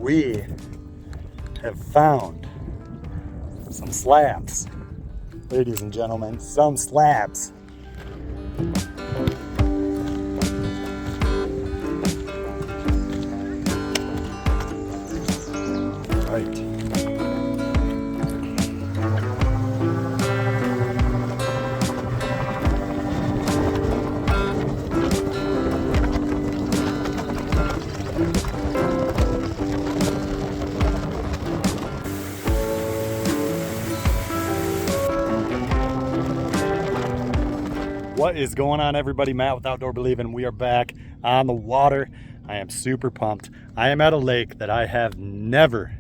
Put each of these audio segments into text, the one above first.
we have found some slabs. Ladies and gentlemen, some slabs. Right. What is going on, everybody? Matt with Outdoor Believin'. We are back on the water. I am super pumped. I am at a lake that I have never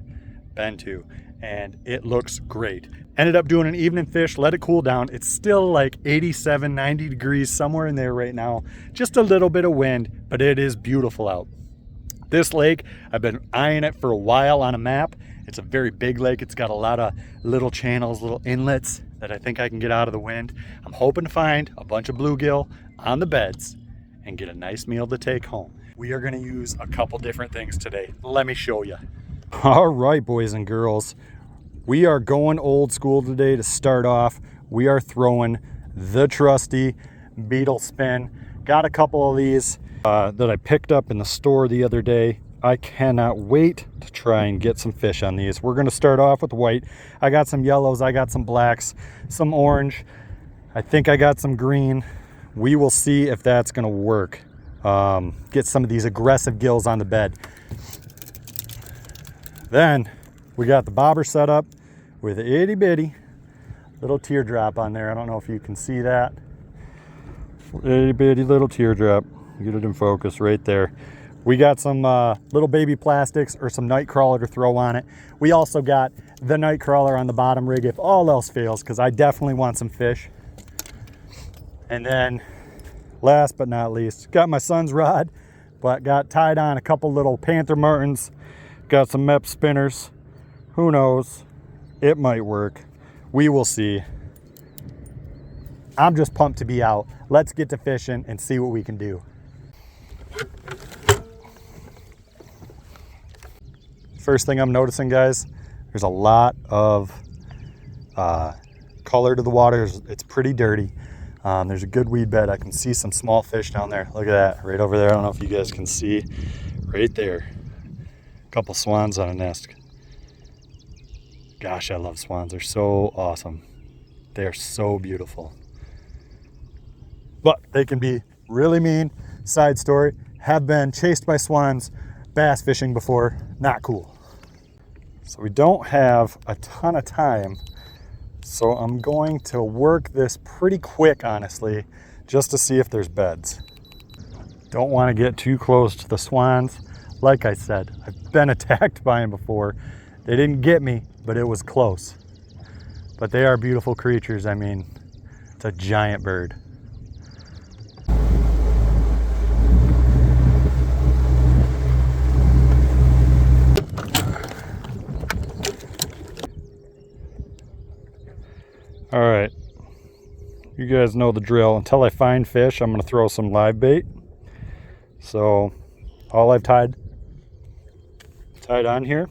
been to, and it looks great. Ended up doing an evening fish, let it cool down. It's still like 87, 90 degrees, somewhere in there right now. Just a little bit of wind, but it is beautiful out. This lake, I've been eyeing it for a while on a map. It's a very big lake. It's got a lot of little channels, little inlets that I think I can get out of the wind. I'm hoping to find a bunch of bluegill on the beds and get a nice meal to take home. We are gonna use a couple different things today. Let me show you. All right, boys and girls, we are going old school today to start off. We are throwing the trusty beetle spin. Got a couple of these that I picked up in the store the other day. I cannot wait to try and get some fish on these. We're gonna start off with white. I got some yellows, I got some blacks, some orange. I think I got some green. We will see if that's gonna work. Get some of these aggressive gills on the bed. Then we got the bobber set up with an itty bitty little teardrop on there. I don't know if you can see that. Itty bitty little teardrop. Get it in focus right there. We got some little baby plastics or some night crawler to throw on it. We also got the night crawler on the bottom rig if all else fails, because I definitely want some fish. And then last but not least, got my son's rod, but got tied on a couple little Panther Martins. Got some MEP spinners. Who knows? It might work. We will see. I'm just pumped to be out. Let's get to fishing and see what we can do. First thing I'm noticing, guys, there's a lot of color to the water. It's pretty dirty. There's a good weed bed. I can see some small fish down there. Look at that, right over there. I don't know if you guys can see, right there. A couple swans on a nest. Gosh, I love swans. They're so awesome. They are so beautiful. But they can be really mean. Side story, have been chased by swans bass fishing before. Not cool. So we don't have a ton of time, so I'm going to work this pretty quick, honestly, just to see if there's beds. Don't want to get too close to the swans. Like I said, I've been attacked by them before. They didn't get me, but it was close. But they are beautiful creatures. I mean, it's a giant bird. All right, you guys know the drill. Until I find fish, I'm gonna throw some live bait. So all I've tied on here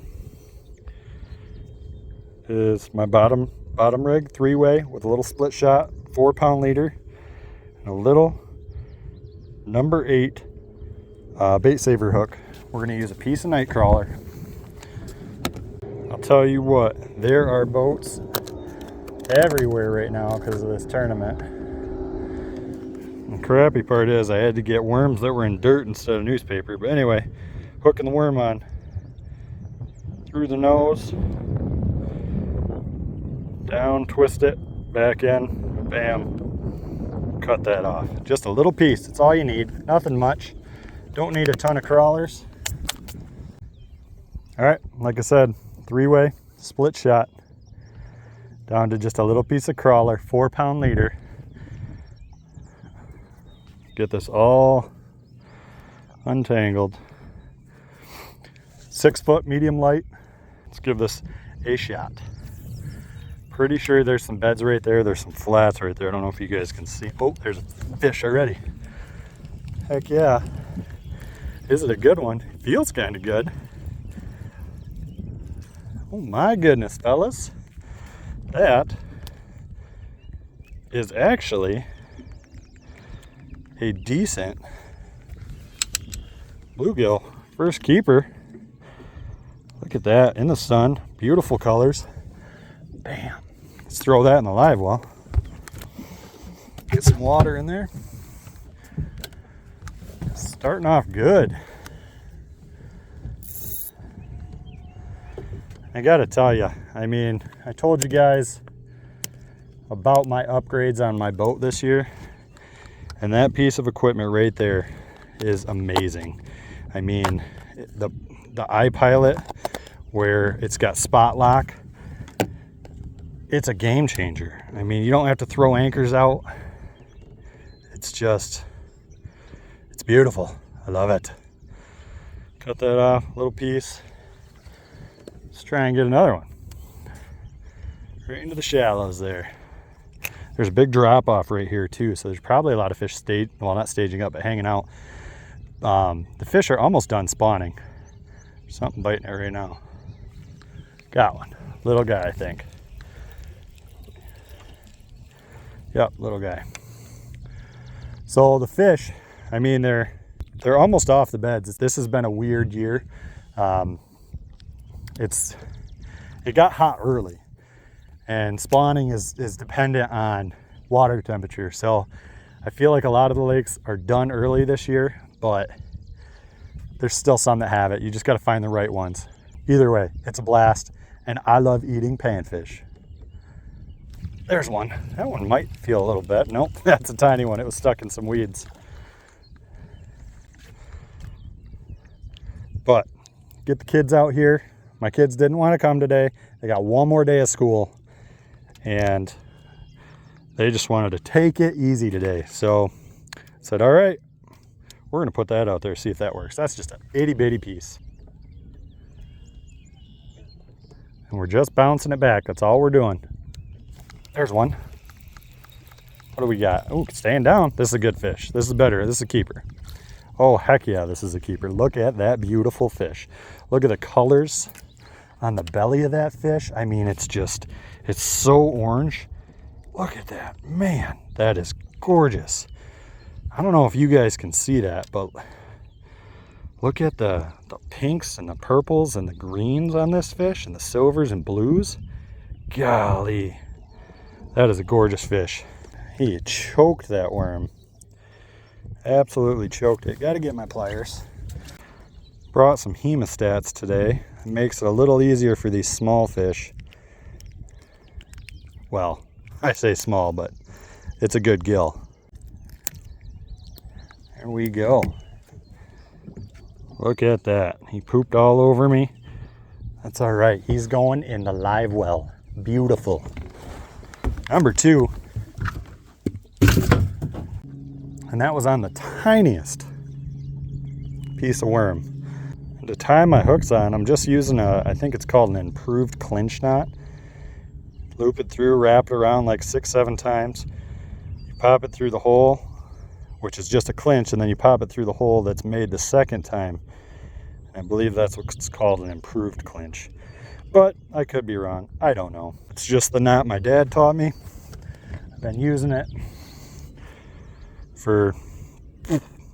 is my bottom rig 3-way with a little split shot 4-pound leader and a little number 8 bait saver hook. We're gonna use a piece of night crawler. I'll tell you what, there are boats everywhere right now because of this tournament. The crappy part is I had to get worms that were in dirt instead of newspaper. But anyway, hooking the worm on through the nose, down, twist it, back in, bam, cut that off. Just a little piece, that's all you need, nothing much. Don't need a ton of crawlers. All right, like I said, 3-way split shot. Down to just a little piece of crawler, 4-pound leader. Get this all untangled. 6-foot medium light. Let's give this a shot. Pretty sure there's some beds right there. There's some flats right there. I don't know if you guys can see. Oh, there's a fish already. Heck yeah. Is it a good one? Feels kind of good. Oh my goodness, fellas. That is actually a decent bluegill. First keeper. Look at that in the sun. Beautiful colors. Bam. Let's throw that in the live well. Get some water in there. Starting off good. I gotta tell you, I mean, I told you guys about my upgrades on my boat this year, and that piece of equipment right there is amazing. I mean, the iPilot, where it's got spot lock, it's a game changer. I mean, you don't have to throw anchors out. It's just, it's beautiful. I love it. Cut that off, little piece. Let's try and get another one. Right into the shallows there. There's a big drop off right here too, so there's probably a lot of fish well, not staging up, but hanging out. The fish are almost done spawning. There's something biting it right now. Got one. Little guy, I think. Yep, little guy. So the fish, I mean, they're almost off the beds. This has been a weird year. It got hot early, and spawning is dependent on water temperature. So I feel like a lot of the lakes are done early this year, but there's still some that have it. You just got to find the right ones. Either way, it's a blast, and I love eating panfish. There's one. That one might feel a little bit. Nope, that's a tiny one. It was stuck in some weeds. But get the kids out here. My kids didn't want to come today. They got one more day of school, and they just wanted to take it easy today. So I said, all right, we're going to put that out there, see if that works. That's just an itty bitty piece. And we're just bouncing it back. That's all we're doing. There's one. What do we got? Oh, staying down. This is a good fish. This is better. This is a keeper. Oh, heck yeah, this is a keeper. Look at that beautiful fish. Look at the colors on the belly of that fish. I mean, it's so orange. Look at that. Man, that is gorgeous. I don't know if you guys can see that, but look at the pinks and the purples and the greens on this fish, and the silvers and blues. Golly, that is a gorgeous fish. He choked that worm. Absolutely choked it. Got to get my pliers. Brought some hemostats today. It makes it a little easier for these small fish. Well, I say small, but it's a good gill. There we go. Look at that. He pooped all over me. That's all right. He's going in the live well. Beautiful. Number 2. And that was on the tiniest piece of worm. To tie my hooks on, I'm just using I think it's called an improved clinch knot. Loop it through, wrap it around like 6-7 times. You pop it through the hole, which is just a clinch, and then you pop it through the hole that's made the second time. I believe that's what's called an improved clinch. But I could be wrong. I don't know. It's just the knot my dad taught me. I've been using it for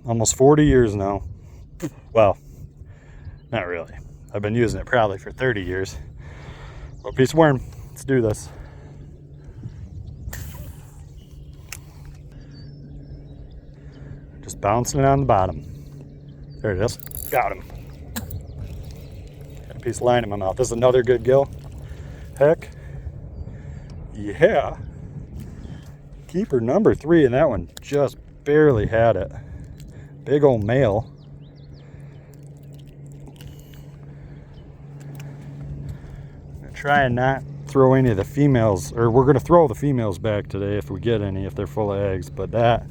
almost 40 years now. Well, not really. I've been using it probably for 30 years. Little piece of worm. Let's do this. Just bouncing it on the bottom. There it is. Got him. Got a piece of line in my mouth. This is another good gill. Heck yeah. Keeper number 3, and that one just barely had it. Big old male. Try and not throw any of the females, or we're going to throw the females back today if we get any, if they're full of eggs. But that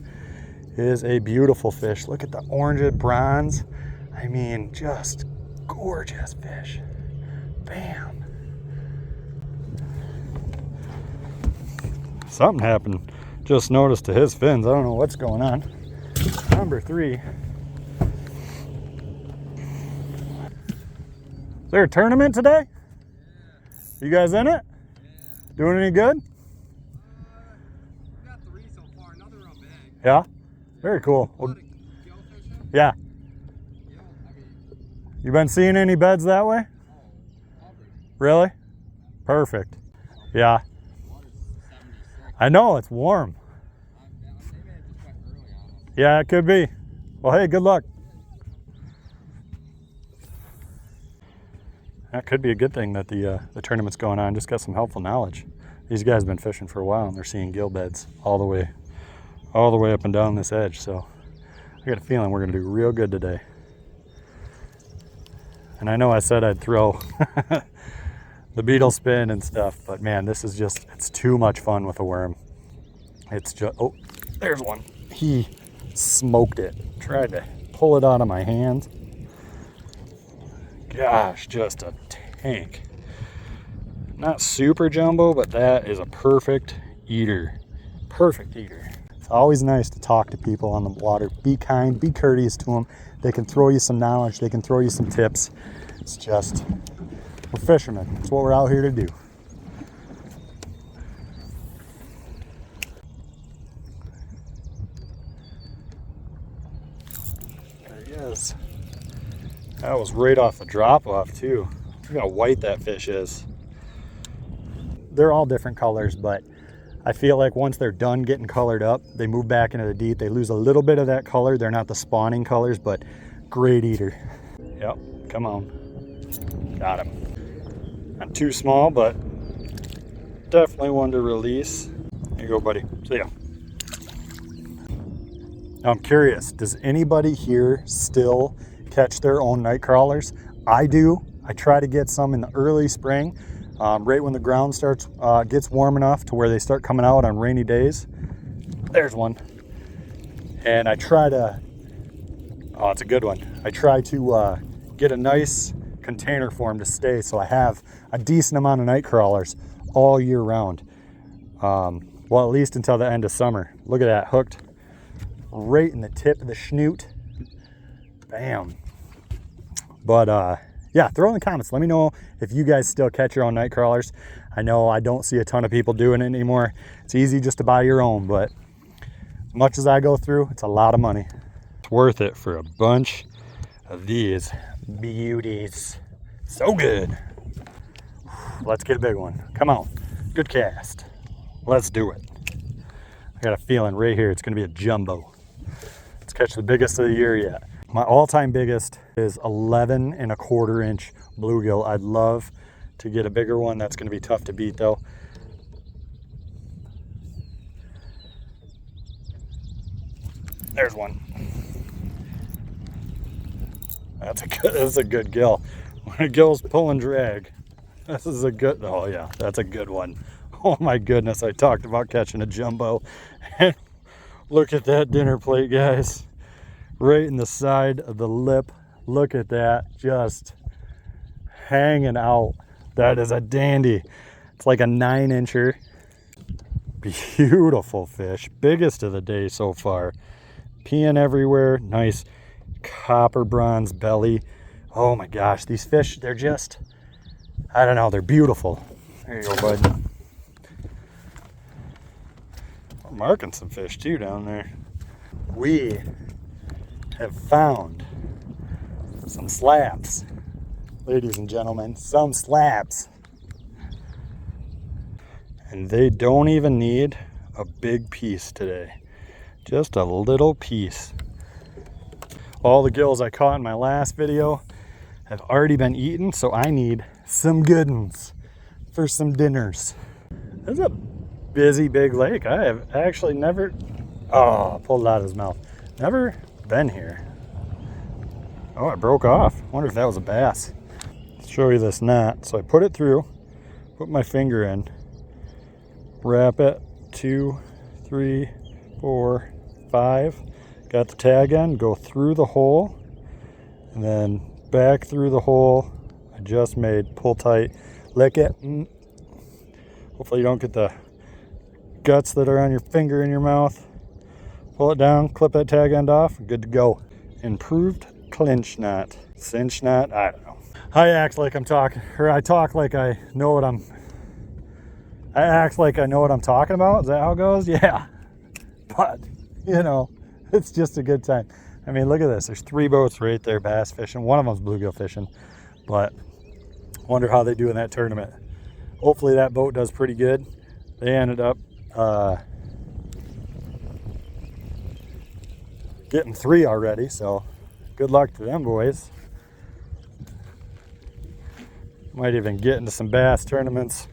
is a beautiful fish. Look at the orange bronze. I mean, just gorgeous fish. Bam. Something happened. Just noticed to his fins. I don't know what's going on. Number 3. Is there a tournament today? You guys in it? Yeah. Doing any good? We got 3 so far. Another real big. Yeah? Very cool. Well, yeah. You been seeing any beds that way? Really? Perfect. Yeah. I know, it's warm. Yeah, it could be. Well, hey, good luck. That could be a good thing that the tournament's going on. Just got some helpful knowledge. These guys have been fishing for a while and they're seeing gill beds all the way up and down this edge. So I got a feeling we're gonna do real good today. And I know I said I'd throw the beetle spin and stuff, but man, this is just, it's too much fun with a worm. It's just, oh, there's one. He smoked it. Tried to pull it out of my hands. Gosh, just a tank. Not super jumbo, but that is a perfect eater. Perfect eater. It's always nice to talk to people on the water. Be kind, be courteous to them. They can throw you some knowledge, they can throw you some tips. It's just, we're fishermen. That's what we're out here to do. There he is. That was right off the drop off too. Look how white that fish is. They're all different colors, but I feel like once they're done getting colored up, they move back into the deep. They lose a little bit of that color. They're not the spawning colors, but great eater. Yep, come on. Got him. Not too small, but definitely one to release. There you go, buddy. See ya. Now I'm curious, does anybody here still catch their own night crawlers? I do. I try to get some in the early spring, right when the ground gets warm enough to where they start coming out on rainy days. There's one. And I try to, oh, it's a good one. I try to get a nice container for them to stay, so I have a decent amount of night crawlers all year round. Well, at least until the end of summer. Look at that, hooked right in the tip of the snoot. Bam. But yeah, throw in the comments. Let me know if you guys still catch your own night crawlers. I know I don't see a ton of people doing it anymore. It's easy just to buy your own, but as much as I go through, it's a lot of money. It's worth it for a bunch of these beauties. So good. Let's get a big one. Come on. Good cast. Let's do it. I got a feeling right here it's going to be a jumbo. Let's catch the biggest of the year yet. My all-time biggest is 11¼ inch bluegill. I'd love to get a bigger one. That's going to be tough to beat though. There's one. That's a good gill. When a gill's pull and drag, this is a good, oh yeah, that's a good one. Oh my goodness, I talked about catching a jumbo. And look at that dinner plate, guys. Right in the side of the lip. Look at that, just hanging out. That is a dandy. It's like a 9-incher. Beautiful fish. Biggest of the day so far. Peeing everywhere. Nice copper bronze belly. Oh my gosh, these fish, they're just, I don't know, they're beautiful. There you go, bud. We're marking some fish too down there. We have found some slabs. Ladies and gentlemen, some slabs. And they don't even need a big piece today. Just a little piece. All the gills I caught in my last video have already been eaten, so I need some good ones for some dinners. This is a busy big lake. I have actually never, oh, pulled it out of his mouth. Never been here. Oh, it broke off. I wonder if that was a bass. Let's show you this knot. So I put it through, put my finger in, wrap it, 2, 3, 4, 5. Got the tag on, go through the hole, and then back through the hole I just made. Pull tight, lick it. Hopefully you don't get the guts that are on your finger in your mouth. Pull it down, clip that tag end off, good to go. Improved clinch knot, cinch knot, I don't know. I act like I'm talking, or I talk like I know what I'm, I act like I know what I'm talking about. Is that how it goes? Yeah. But, you know, it's just a good time. I mean, look at this. There's 3 boats right there bass fishing. One of them's bluegill fishing. But wonder how they do in that tournament. Hopefully that boat does pretty good. They ended up getting 3 already, so good luck to them boys. Might even get into some bass tournaments.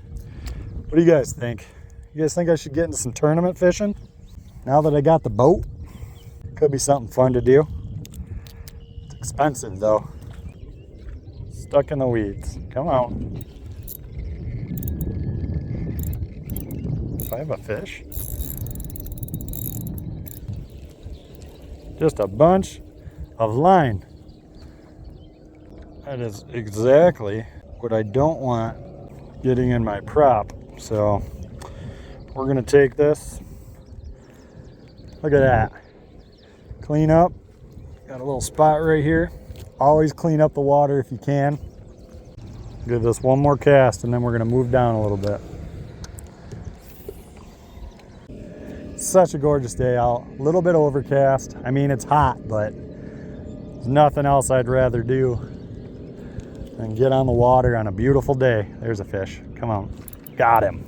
What do you guys think? You guys think I should get into some tournament fishing? Now that I got the boat? Could be something fun to do. It's expensive though. Stuck in the weeds. Come on. Do I have a fish? Just a bunch of line. That is exactly what I don't want getting in my prop. So we're gonna take this. Look at that. Clean up. Got a little spot right here. Always clean up the water if you can. Give this one more cast and then we're gonna move down a little bit. Such a gorgeous day out. A little bit overcast. I mean, it's hot, but there's nothing else I'd rather do than get on the water on a beautiful day. There's a fish. Come on. Got him.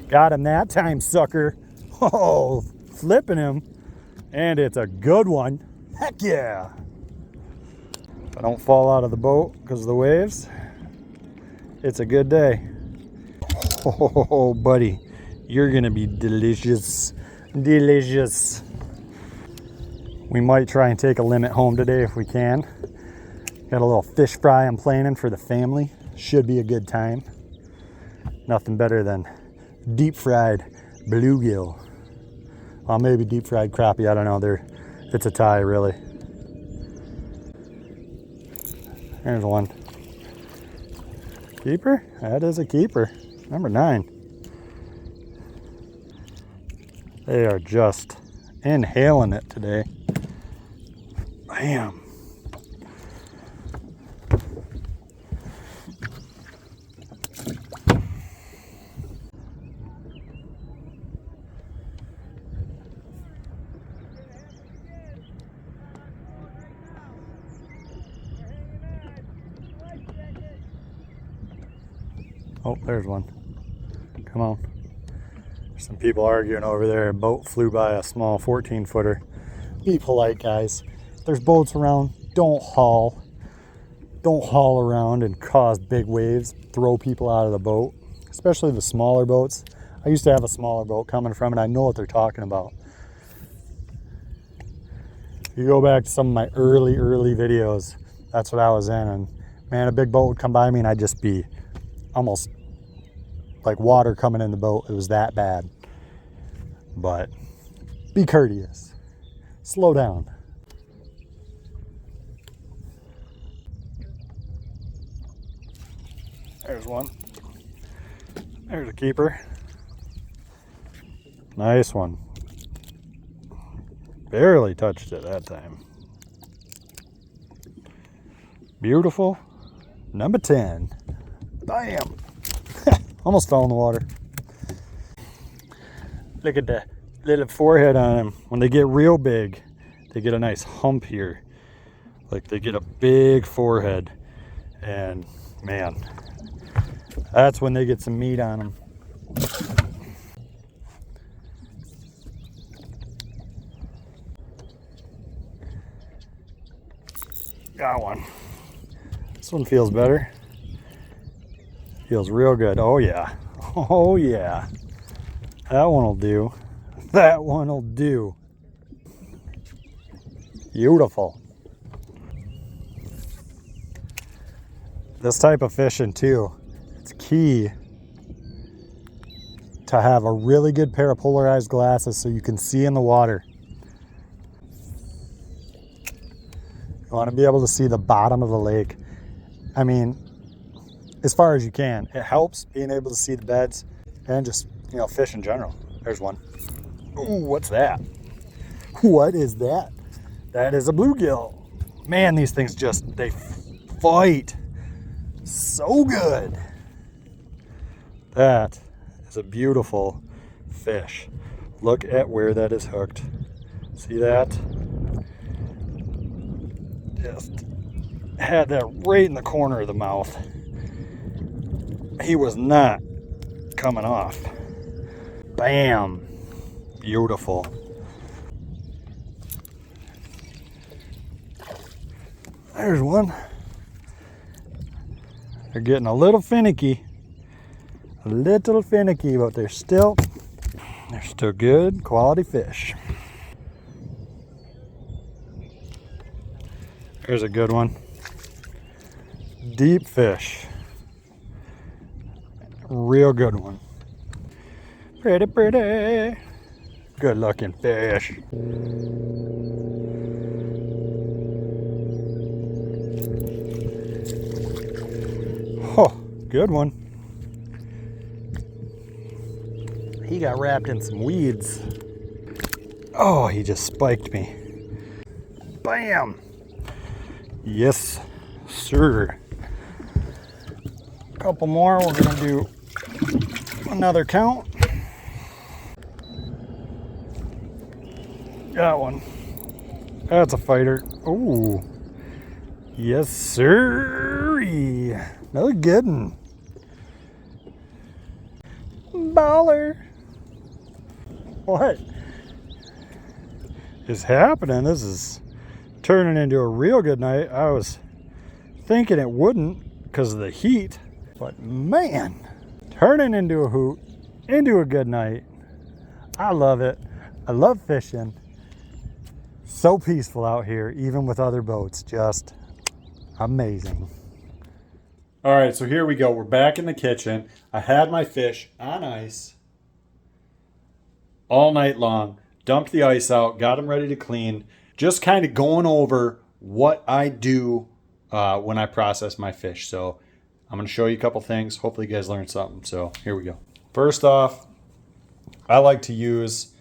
Got him that time, sucker. Oh, flipping him. And it's a good one. Heck yeah. If I don't fall out of the boat because of the waves, it's a good day. Oh, buddy. You're going to be delicious. Delicious. We might try and take a limit home today if we can. Got a little fish fry I'm planning for the family. Should be a good time. Nothing better than deep fried bluegill. Well, maybe deep fried crappie. I don't know. It's a tie, really. There's one. Keeper? That is a keeper. Number 9. They are just inhaling it today. Bam. Oh, there's one. Come on. There's some people arguing over there. A boat flew by a small 14-footer. Be polite, guys. If there's boats around, don't haul. Don't haul around and cause big waves. Throw people out of the boat, especially the smaller boats. I used to have a smaller boat coming from it. I know what they're talking about. You go back to some of my early videos, that's what I was in. And man, a big boat would come by me and I'd just be almost like water coming in the boat. It was that bad. But be courteous. Slow down. There's one. There's a keeper. Nice one. Barely touched it that time. Beautiful. Number 10. Bam. Almost fell in the water. Look at the little forehead on them. When they get real big, they get a nice hump here. Like they get a big forehead. And man, that's when they get some meat on them. Got one. This one feels better. Feels real good. Oh yeah. Oh yeah. That one will do. That one will do. Beautiful. This type of fishing too, it's key to have a really good pair of polarized glasses so you can see in the water. You want to be able to see the bottom of the lake. I mean, as far as you can. It helps being able to see the beds and just, you know, fish in general. There's one. Ooh, what's that? What is that? That is a bluegill. Man, these things just, they fight. So good. That is a beautiful fish. Look at where that is hooked. See that? Just had that right in the corner of the mouth. He was not coming off. Bam. Beautiful. There's one. They're getting a little finicky. A little finicky, but they're still good quality fish. There's a good one. Deep fish. Real good one. Pretty, pretty. Good looking fish. Oh, good one. He got wrapped in some weeds. Oh, he just spiked me. Bam! Yes, sir. A couple more. We're gonna do another count. Got one. That's a fighter. Ooh. Yes, sir. Another good one. Baller. What is happening? This is turning into a real good night. I was thinking it wouldn't because of the heat, but man, turning into a hoot, into a good night. I love it. I love fishing. So peaceful out here, even with other boats. Just amazing. All right, so here we go. We're back in the kitchen. I had my fish on ice all night long, dumped the ice out, got them ready to clean. Just kind of going over what I do when I process my fish. So I'm going to show you a couple things. Hopefully you guys learned something. So here we go. First off, I like to use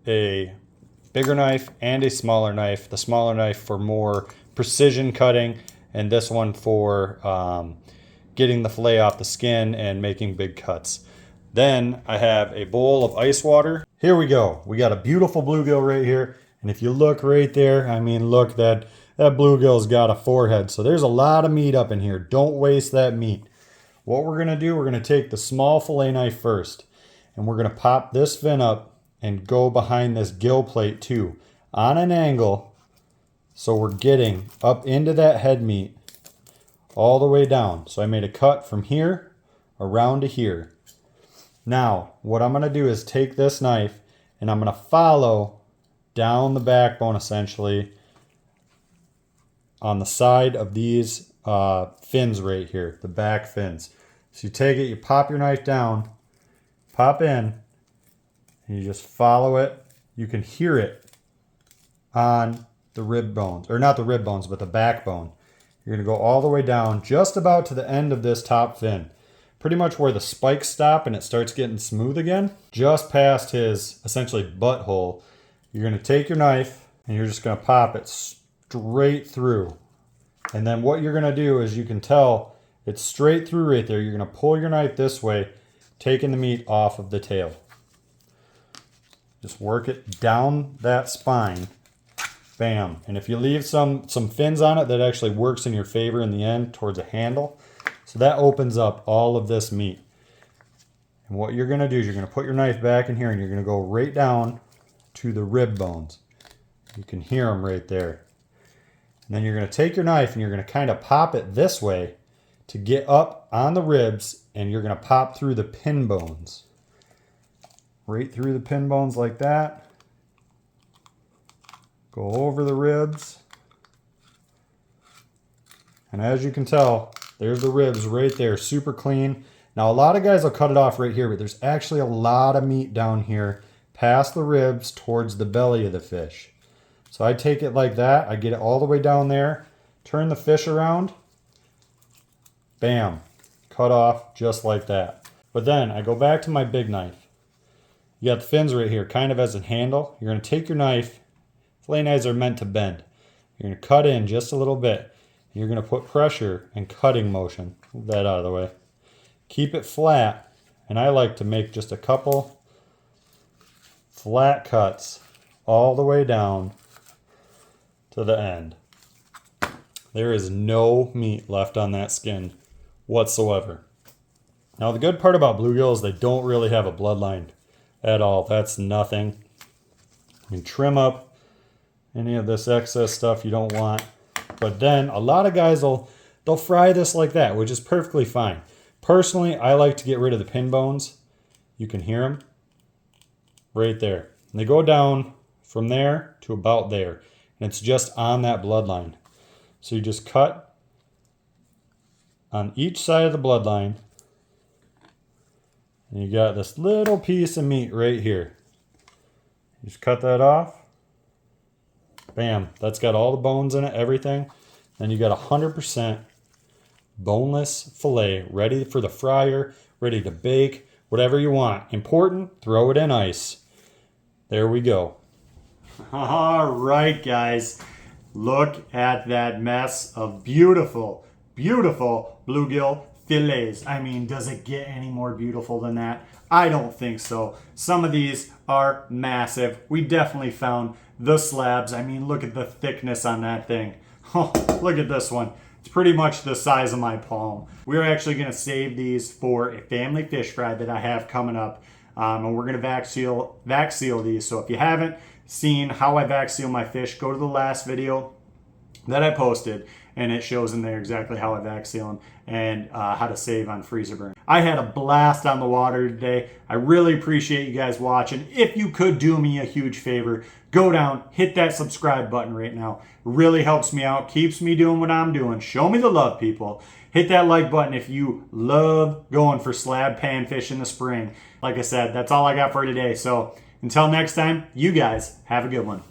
a bigger knife and a smaller knife. The smaller knife for more precision cutting, and this one for getting the fillet off the skin and making big cuts. Then I have a bowl of ice water. Here we go. We got a beautiful bluegill right here. And if you look right there, I mean, look, that bluegill's got a forehead. So there's a lot of meat up in here. Don't waste that meat. What we're gonna do, we're gonna take the small fillet knife first, and we're gonna pop this fin up and go behind this gill plate too, on an angle. So we're getting up into that head meat all the way down. So I made a cut from here around to here. Now, what I'm going to do is take this knife and I'm going to follow down the backbone essentially on the side of these fins right here, the back fins. So you take it, you pop your knife down, pop in, and you just follow it. You can hear it on the rib bones, or not the rib bones, but the backbone. You're going to go all the way down just about to the end of this top fin. Pretty much where the spikes stop and it starts getting smooth again. Just past his, essentially, butthole. You're going to take your knife and you're just going to pop it straight through. And then what you're going to do is, you can tell it's straight through right there. You're going to pull your knife this way, taking the meat off of the tail. Just work it down that spine. Bam. And if you leave some fins on it, that actually works in your favor in the end towards a handle. So that opens up all of this meat. And what you're going to do is you're going to put your knife back in here and you're going to go right down to the rib bones. You can hear them right there. And then you're going to take your knife and you're going to kind of pop it this way to get up on the ribs, and you're going to pop through the pin bones. Right through the pin bones like that. Go over the ribs. And as you can tell, there's the ribs right there, super clean. Now a lot of guys will cut it off right here, but there's actually a lot of meat down here past the ribs towards the belly of the fish. So I take it like that, I get it all the way down there, turn the fish around, bam, cut off just like that. But then I go back to my big knife. You got the fins right here, kind of as a handle. You're going to take your knife. Fillet knives are meant to bend. You're going to cut in just a little bit. You're going to put pressure and cutting motion Move that out of the way. Keep it flat, and I like to make just a couple flat cuts all the way down to the end. There is no meat left on that skin whatsoever. Now the good part about bluegill is they don't really have a bloodline at all. That's nothing. You can trim up any of this excess stuff you don't want. But then a lot of guys they'll fry this like that, which is perfectly fine. Personally, I like to get rid of the pin bones. You can hear them right there. And they go down from there to about there. And it's just on that bloodline. So you just cut on each side of the bloodline. And you got this little piece of meat right here. You just cut that off. Bam. That's got all the bones in it, everything. Then you got 100% boneless filet ready for the fryer, ready to bake, whatever you want. Important, throw it in ice. There we go. All right, guys. Look at that mess of beautiful, beautiful bluegill fillets. I mean, does it get any more beautiful than that? I don't think so. Some of these are massive. We definitely found the slabs. I mean, look at the thickness on that thing. Oh, look at this one. It's pretty much the size of my palm. We're actually going to save these for a family fish fry that I have coming up. And we're going to vac seal these. So if you haven't seen how I vac seal my fish, go to the last video that I posted, and it shows in there exactly how I vac seal them and how to save on freezer burn. I had a blast on the water today. I really appreciate you guys watching. If you could do me a huge favor, go down, hit that subscribe button right now. It really helps me out, keeps me doing what I'm doing. Show me the love, people. Hit that like button if you love going for slab panfish in the spring. Like I said, that's all I got for today. So until next time, you guys have a good one.